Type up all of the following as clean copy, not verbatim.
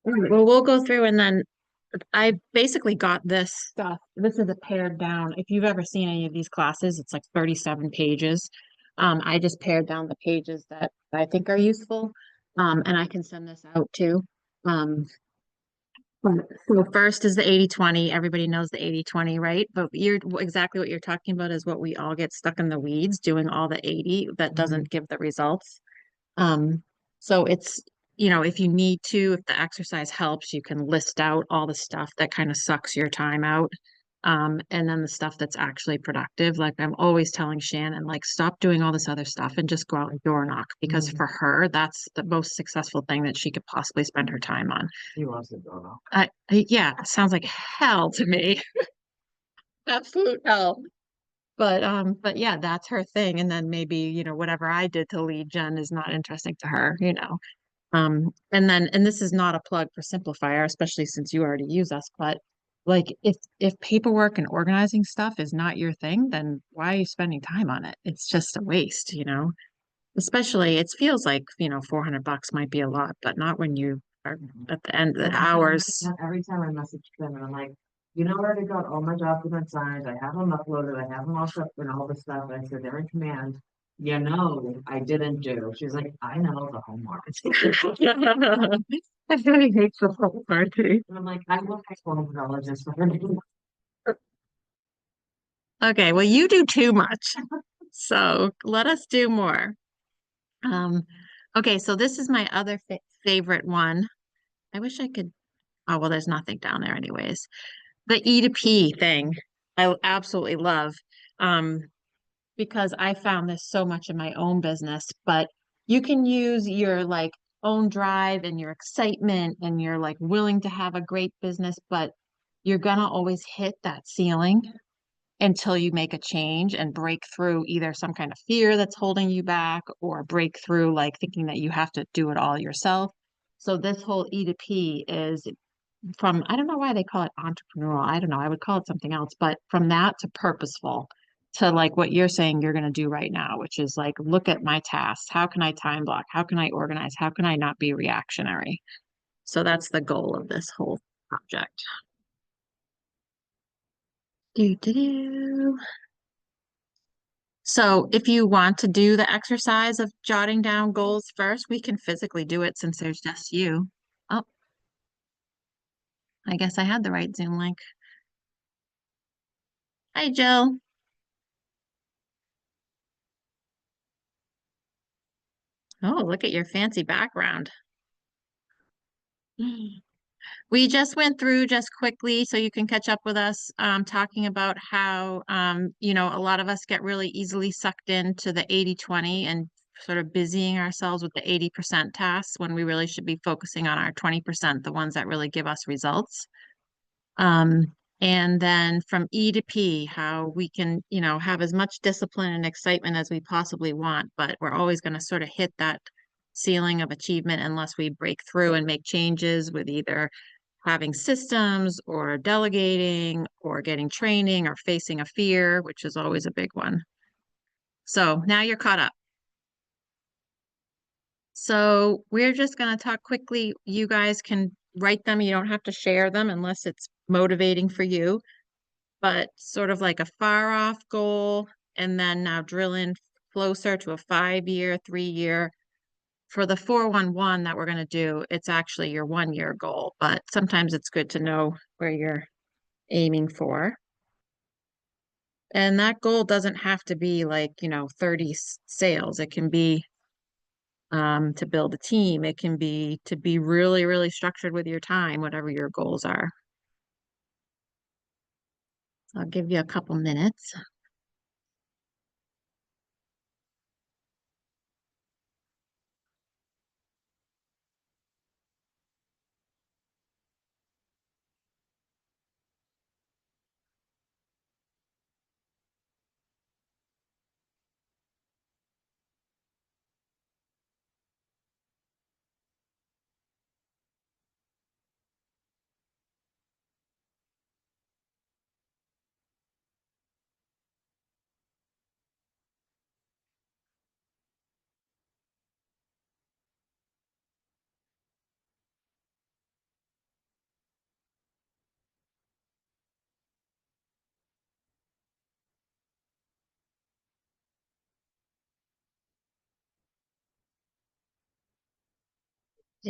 All right, well, we'll go through and then I basically got this stuff. This is a pared down. If you've ever seen any of these classes, it's like 37 pages. I just pared down the pages that I think are useful. And I can send this out too. Um, so first is the 80/20. Everybody knows the 80/20, right? But you're exactly what you're talking about is what we all get stuck in the weeds doing all the 80 that doesn't give the results. Um, so it's, if you need to, if the exercise helps, you can list out all the stuff that kind of sucks your time out. And then the stuff that's actually productive. Like I'm always telling Shannon, like, stop doing all this other stuff and just go out and door knock because for her, that's the most successful thing that she could possibly spend her time on. He wants to go now. Yeah, it sounds like hell to me. Absolute hell. But yeah, that's her thing. And then maybe, whatever I did to lead gen is not interesting to her. And this is not a plug for Simplifier, especially since you already use us, but like if paperwork and organizing stuff is not your thing, then why are you spending time on it? It's just a waste. Especially it feels like, $400 might be a lot, but not when you are at the end of the hours. Every time I message them and I'm like, you know where I got all my documents signed, I have them uploaded, I have them all set and all this stuff. I said, they're in command. I didn't do. She's like, I know the homework. Everybody hates the whole party. And I'm like, I will pay $12 just for her. Okay, well, you do too much. So let us do more. Um, okay, so this is my other favorite one. I wish I could. Oh, well, there's nothing down there anyways. The E to P thing, I absolutely love. Um, because I found this so much in my own business, but you can use your like own drive and your excitement and you're like willing to have a great business, but you're gonna always hit that ceiling until you make a change and break through either some kind of fear that's holding you back or break through like thinking that you have to do it all yourself. So this whole E to P is from, I don't know why they call it entrepreneurial. I don't know. I would call it something else, but from that to purposeful to like what you're saying you're going to do right now, which is like, look at my tasks. How can I time block? How can I organize? How can I not be reactionary? So that's the goal of this whole project. Do, do, do. So if you want to do the exercise of jotting down goals first, we can physically do it since there's just you. Oh, I guess I had the right Zoom link. Hi, Jill. Oh, look at your fancy background. We just went through just quickly so you can catch up with us, talking about how, a lot of us get really easily sucked into the 80/20 and sort of busying ourselves with the 80% tasks when we really should be focusing on our 20%, the ones that really give us results. Um, and then from E to P, how we can, have as much discipline and excitement as we possibly want, but we're always going to sort of hit that ceiling of achievement unless we break through and make changes with either having systems or delegating or getting training or facing a fear, which is always a big one. So now you're caught up. So we're just going to talk quickly. You guys can write them. You don't have to share them unless it's motivating for you, but sort of like a far off goal, and then now drill in closer to a 5 year, 3 year. For the 411 that we're going to do, it's actually your 1 year goal, but sometimes it's good to know where you're aiming for. And that goal doesn't have to be like, 30 sales. It can be to build a team. It can be to be really, really structured with your time, whatever your goals are. So I'll give you a couple minutes.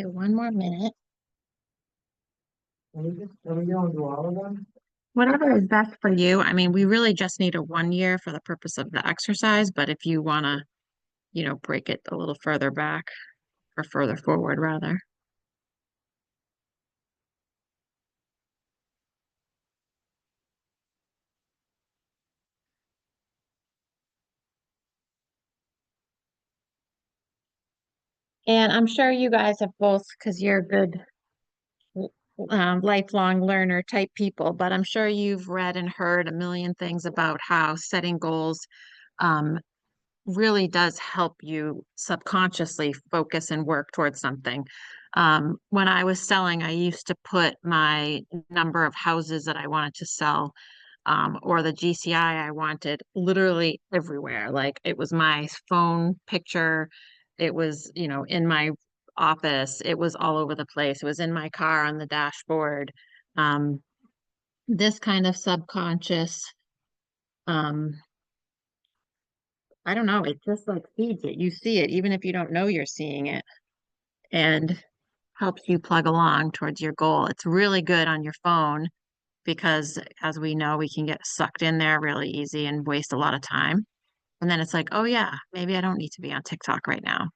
do one more minute. Are we going to all of them? Whatever is best for you. I mean, we really just need a 1 year for the purpose of the exercise, but if you want to, break it a little further back or further forward rather. And I'm sure you guys have both, because you're good lifelong learner type people, but I'm sure you've read and heard a million things about how setting goals um, really does help you subconsciously focus and work towards something. When I was selling, I used to put my number of houses that I wanted to sell or the GCI I wanted literally everywhere. Like it was my phone picture, it was, in my office, it was all over the place. It was in my car on the dashboard. Um, this kind of subconscious, um, I don't know, it just like feeds it. You see it, even if you don't know you're seeing it, and helps you plug along towards your goal. It's really good on your phone because, as we know, we can get sucked in there really easy and waste a lot of time. And then it's like, oh yeah, maybe I don't need to be on TikTok right now.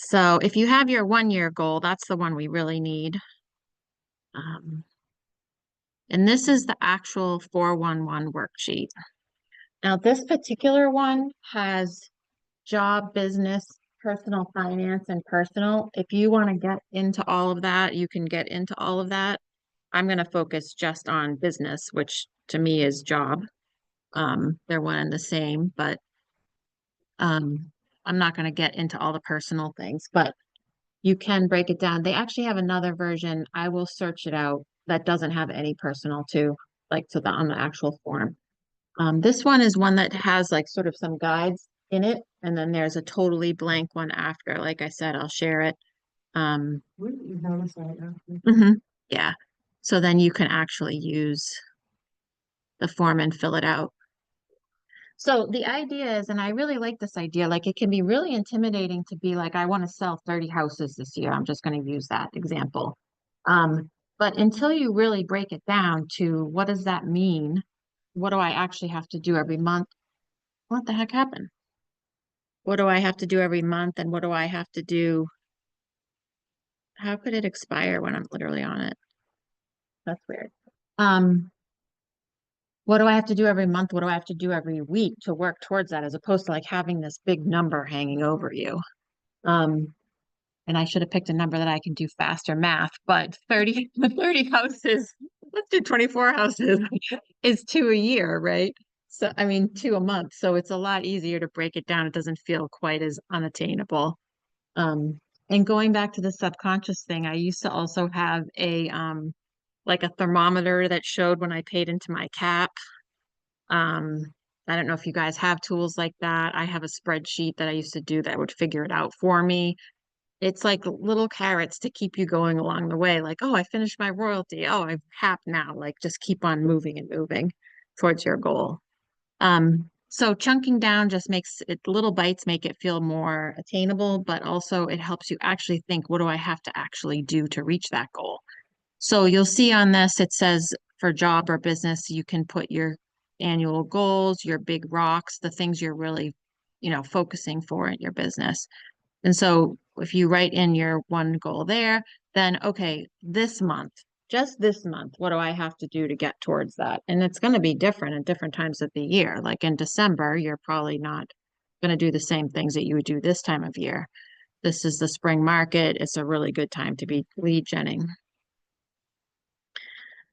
So if you have your 1 year goal, that's the one we really need. Um, and this is the actual 411 worksheet. Now, this particular one has job, business, personal finance, and personal. If you want to get into all of that, you can get into all of that. I'm going to focus just on business, which to me is job. They're one and the same, but um, I'm not going to get into all the personal things, but you can break it down. They actually have another version. I will search it out that doesn't have any personal too, like to the on the actual form. This one is one that has like sort of some guides in it, and then there's a totally blank one after. Like I said, I'll share it. Um, Wouldn't you notice that after? mhm, yeah. So then you can actually use the form and fill it out. So the idea is, and I really like this idea, like it can be really intimidating to be like, I want to sell 30 houses this year. I'm just going to use that example. But until you really break it down to what does that mean? What do I actually have to do every month? What the heck happened? What do I have to do every month? And what do I have to do? How could it expire when I'm literally on it? That's weird. Um, what do I have to do every month? What do I have to do every week to work towards that as opposed to like having this big number hanging over you? Um, and I should have picked a number that I can do faster math, but 30 houses, let's do 24 houses is two a year, right? So, I mean, two a month. So it's a lot easier to break it down. It doesn't feel quite as unattainable. Um, and going back to the subconscious thing, I used to also have like a thermometer that showed when I paid into my cap. Um, I don't know if you guys have tools like that. I have a spreadsheet that I used to do that would figure it out for me. It's like little carrots to keep you going along the way. Like, oh, I finished my royalty. Oh, I'm happy now. Like, just keep on moving and moving towards your goal. So chunking down just makes it little bites make it feel more attainable, but also it helps you actually think, what do I have to actually do to reach that goal? So you'll see on this, it says for job or business, you can put your annual goals, your big rocks, the things you're really, focusing for in your business. And so if you write in your one goal there, then okay, this month, just this month, what do I have to do to get towards that? And it's going to be different at different times of the year. Like in December, you're probably not going to do the same things that you would do this time of year. This is the spring market. It's a really good time to be lead genning.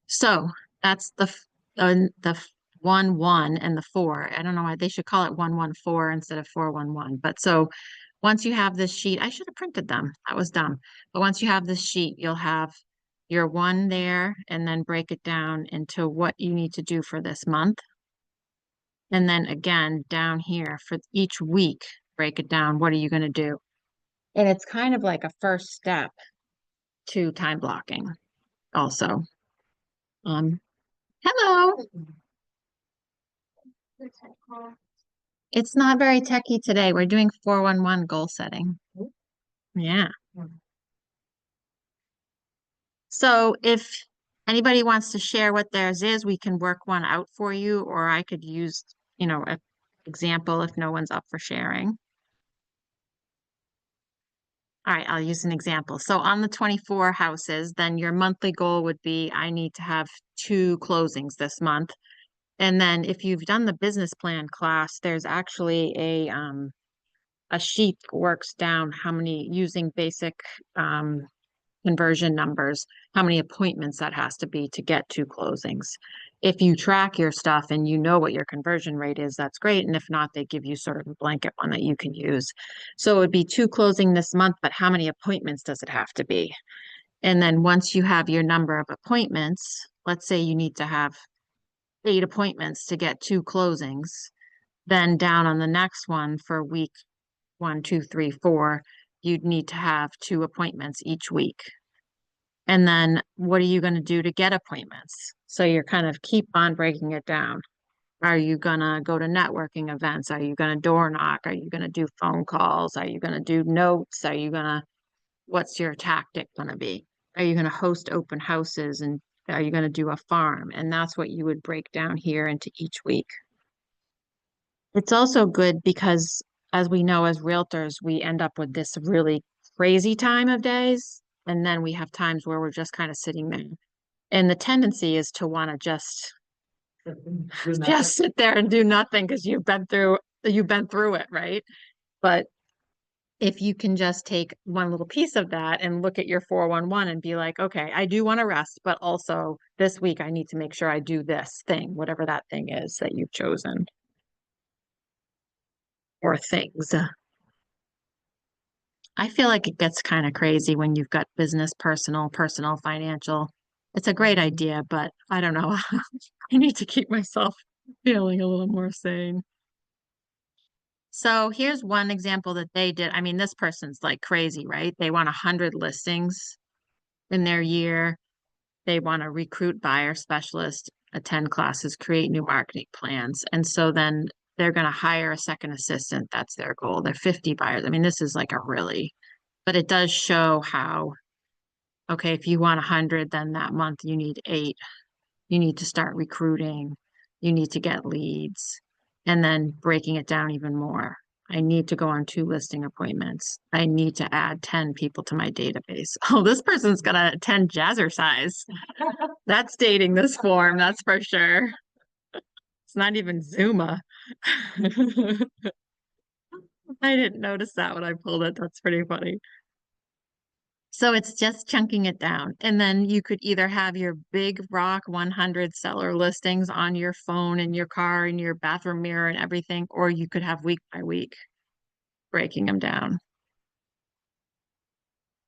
So that's the 1 1 and the 4. I don't know why they should call it 1 1 4 instead of 4 1 1. But so once you have this sheet, I should have printed them. That was dumb. But once you have this sheet, you'll have your one there and then break it down into what you need to do for this month. And then again, down here for each week, break it down. What are you going to do? And it's kind of like a first step to time blocking also. Hello. It's not very techy today. We're doing 411 goal setting. Ooh. Yeah. Hmm. So if anybody wants to share what theirs is, we can work one out for you, or I could use, an example if no one's up for sharing. All right, I'll use an example. So on the 24 houses, then your monthly goal would be, I need to have 2 closings this month. And then if you've done the business plan class, there's actually a sheet that works down how many using basic conversion numbers, how many appointments that has to be to get 2 closings. If you track your stuff and you know what your conversion rate is, that's great. And if not, they give you sort of a blanket one that you can use. So it would be 2 closing this month, but how many appointments does it have to be? And then once you have your number of appointments, let's say you need to have 8 appointments to get 2 closings, then down on the next one for week 1, 2, 3, 4, you'd need to have 2 appointments each week. And then what are you going to do to get appointments? So you're kind of keep on breaking it down. Are you going to go to networking events? Are you going to door knock? Are you going to do phone calls? Are you going to do notes? Are you going to, what's your tactic going to be? Are you going to host open houses and are you going to do a farm? And that's what you would break down here into each week. It's also good because, as we know, as realtors, we end up with this really crazy time of days. And then we have times where we're just kind of sitting there. And the tendency is to want to just Do nothing. just sit there and do nothing because you've been through it, right? But if you can just take one little piece of that and look at your 411 and be like, okay, I do want to rest, but also this week I need to make sure I do this thing, whatever that thing is that you've chosen or things. I feel like it gets kind of crazy when you've got business, personal, financial. It's a great idea, but I don't know. I need to keep myself feeling a little more sane. So here's one example that they did. I mean, this person's like crazy, right? They want 100 listings in their year. They want to recruit buyer specialists, attend classes, create new marketing plans. And so then they're going to hire a second assistant. That's their goal. They're 50 buyers. I mean, this is like a really, but it does show how, okay, if you want 100, then that month you need 8. You need to start recruiting. You need to get leads and then breaking it down even more. I need to go on 2 listing appointments. I need to add 10 people to my database. Oh, this person's gonna attend Jazzercise. That's dating this form, that's for sure. It's not even Zuma. I didn't notice that when I pulled it. That's pretty funny. So it's just chunking it down. And then you could either have your big rock 100 seller listings on your phone, in your car, in your bathroom mirror and everything, or you could have week by week breaking them down.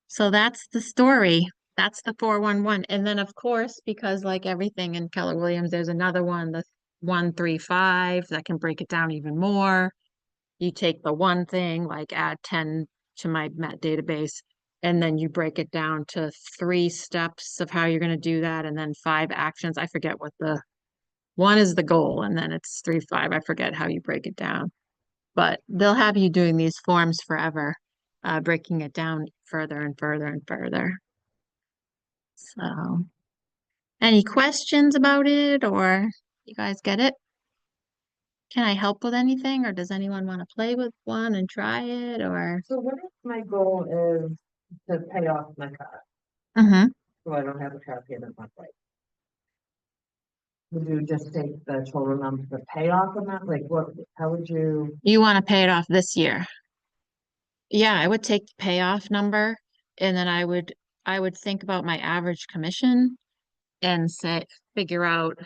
So that's the story. That's the 411. And then of course, because like everything in Keller Williams, there's another one, the 135 that can break it down even more. You take the one thing, like add 10 to my Met database, and then you break it down to 3 steps of how you're going to do that, and then 5 actions. I forget what the one is the goal, and then it's 3, 5. I forget how you break it down, but they'll have you doing these forms forever, breaking it down further and further and further. So, any questions about it, or you guys get it? Can I help with anything, or does anyone want to play with one and try it, or? So what if my goal is to pay off my car, Mm-hmm. so I don't have a car payment monthly? Would you just take the total number, the payoff amount, like what, how would you? You want to pay it off this year? Yeah, I would take the payoff number and then I would think about my average commission and figure out,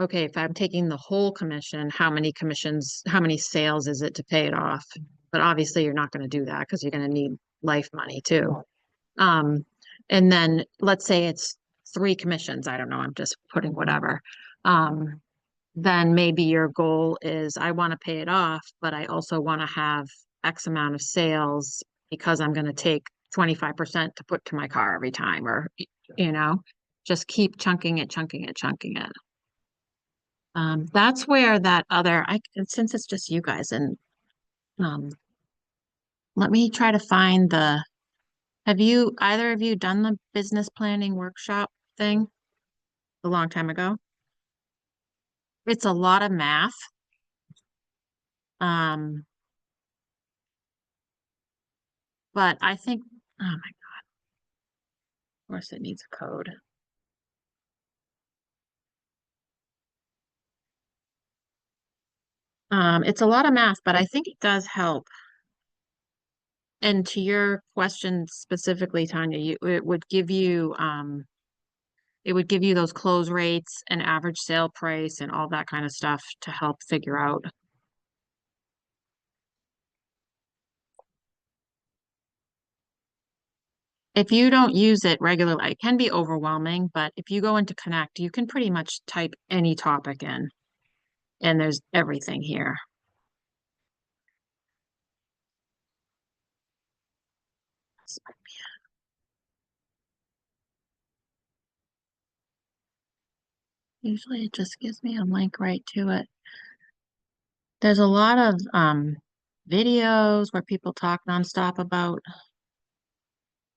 okay, if I'm taking the whole commission, how many sales is it to pay it off? But obviously you're not going to do that because you're going to need life money too. Um, and then let's say it's 3 commissions. I don't know, I'm just putting whatever. Um, then maybe your goal is I want to pay it off, but I also want to have X amount of sales because I'm going to take 25% to put to my car every time, or, you know, just keep chunking it, chunking it, chunking it. That's where that other, and since it's just you guys and, um, let me try to find have either of you done the business planning workshop thing a long time ago? It's a lot of math. Um, but I think, oh my, of course it needs a code. It's a lot of math, but I think it does help. And to your question specifically, Tanya, it would give you those close rates and average sale price and all that kind of stuff to help figure out. If you don't use it regularly, it can be overwhelming, but if you go into Connect, you can pretty much type any topic in, and there's everything here. Usually it just gives me a link right to it. There's a lot of videos where people talk nonstop about.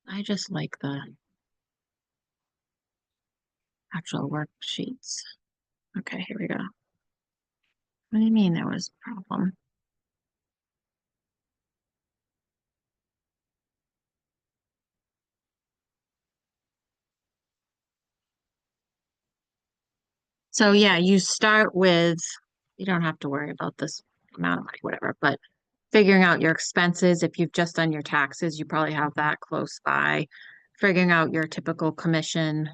I just like the actual worksheets. Okay, here we go. What do you mean there was a problem? So yeah, you start with, you don't have to worry about this amount of money, whatever, but figuring out your expenses. If you've just done your taxes, you probably have that close by. Figuring out your typical commission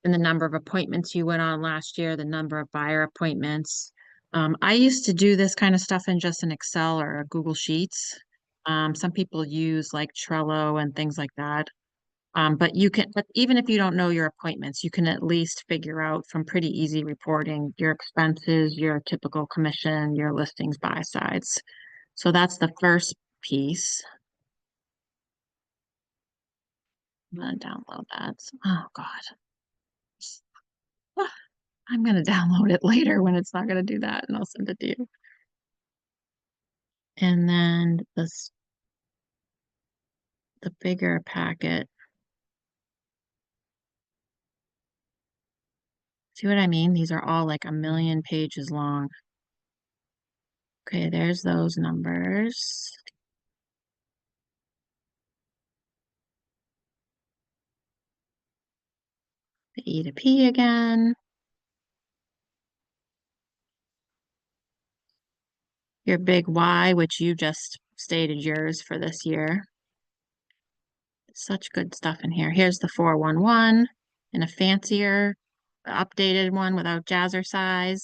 and the number of appointments you went on last year, the number of buyer appointments. I used to do this kind of stuff in just an Excel or a Google Sheets. Some people use like Trello and things like that. But even if you don't know your appointments, you can at least figure out from pretty easy reporting your expenses, your typical commission, your listings buy sides. So that's the first piece. I'm gonna download that. Oh God. Ah, I'm gonna download it later when it's not gonna do that, and I'll send it to you. And then the bigger packet. See what I mean? These are all like a million pages long. Okay, there's those numbers. The E to P again. Your big Y, which you just stated yours for this year. Such good stuff in here. Here's the 411 in a fancier, updated one without jazzercise.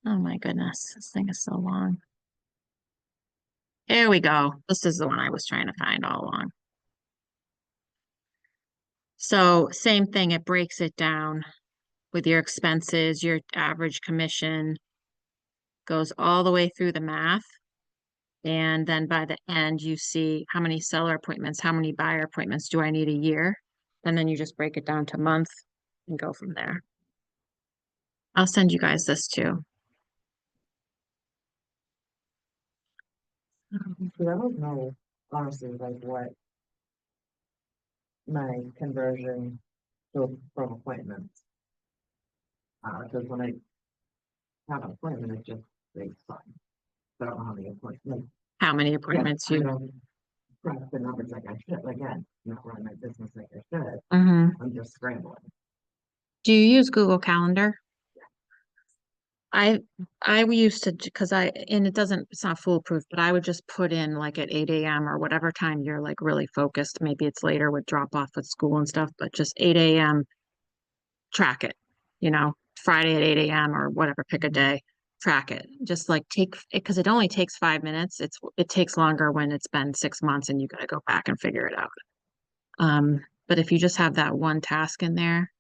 Oh my goodness, this thing is so long. Here we go. This is the one I was trying to find all along. So same thing, it breaks it down with your expenses, your average commission, goes all the way through the math. And then by the end, you see how many seller appointments, how many buyer appointments do I need a year? And then you just break it down to month and go from there. I'll send you guys this too. See, I don't know, honestly, like what my conversion from appointments. Because when I have an appointment, it just takes fine. So I don't know how many appointments. How many Yeah, appointments I you? don't crunch the numbers like I should, again, not running my business like I should. Mhm. I'm just scrambling. Do you use Google Calendar? I I used to because and it's not foolproof, but I would just put in like at 8 a.m. or whatever time you're like really focused. Maybe it's later with drop off at school and stuff, but just 8 a.m. track it, Friday at 8 a.m. or whatever, pick a day, track it. Just like take it because it only takes 5 minutes. It takes longer when it's been 6 months and you got to go back and figure it out. But if you just have that one task in there,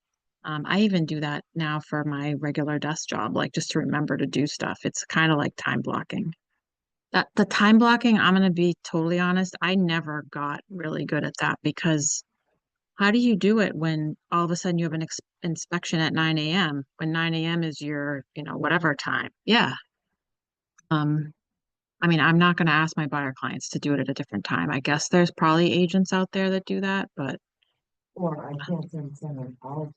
I even do that now for my regular desk job, like just to remember to do stuff. It's kind of like time blocking. That the time blocking, I'm gonna be totally honest, I never got really good at that because how do you do it when all of a sudden you have an inspection at 9 a.m. when 9 a.m. is your, whatever time? Yeah. Um, I mean, I'm not going to ask my buyer clients to do it at a different time. I guess there's probably agents out there that do that, but Or I can't send someone else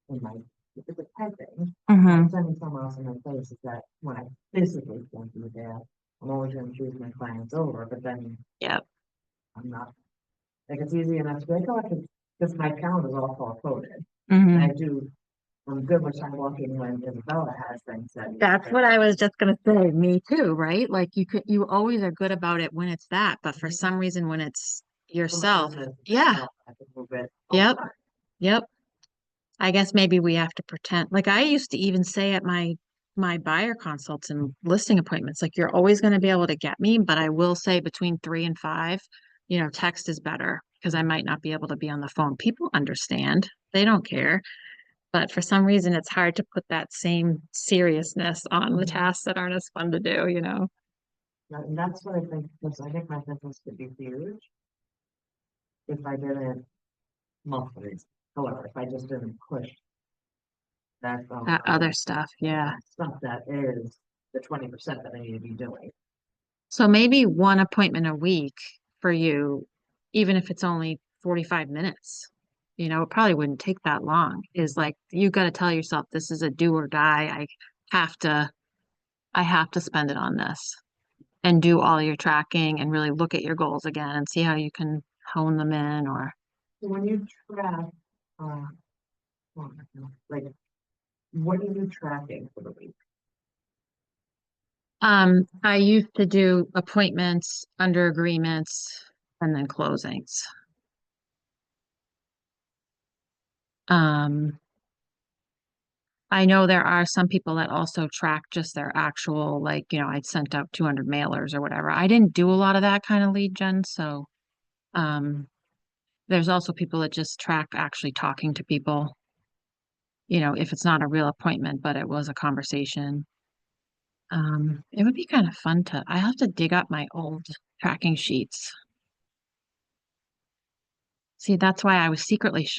in my, if it's a typing, Mhm. sending someone else in my place is that when I physically can't be there, I'm always gonna choose my clients over, but then Yeah. I'm not, like, it's easy enough to be like, oh, I can, because my calendar is all color coded. And Hmm. I do, I'm good with time blocking when Isabella has things that. That's what I was just gonna say. Me too, right? Like you always are good about it when it's that, but for some reason when it's yourself, yeah, I can move it. yep, yep. I guess maybe we have to pretend. Like I used to even say at my buyer consults and listing appointments, like you're always going to be able to get me, but I will say between 3 and 5, text is better because I might not be able to be on the phone. People understand. They don't care. But for some reason, it's hard to put that same seriousness on the tasks that aren't as fun to do. And that's what I think, because I think my business could be huge if I didn't monthly. However, if I just didn't push that, That other stuff, yeah. stuff that is the 20% that I need to be doing. So maybe one appointment a week for you, even if it's only 45 minutes. It probably wouldn't take that long. Is like you got to tell yourself this is a do or die. Have to I have to spend it on this and do all your tracking and really look at your goals again and see how you can hone them in or So when you track, uh, like, what are you tracking for the week? I used to do appointments, under agreements, and then closings. Um, I know there are some people that also track just their actual, like, I'd sent out 200 mailers or whatever. I didn't do a lot of that kind of lead gen, so um, there's also people that just track actually talking to people, if it's not a real appointment, but it was a conversation. It would be kind of fun I have to dig up my old tracking sheets. See, that's why I was secretly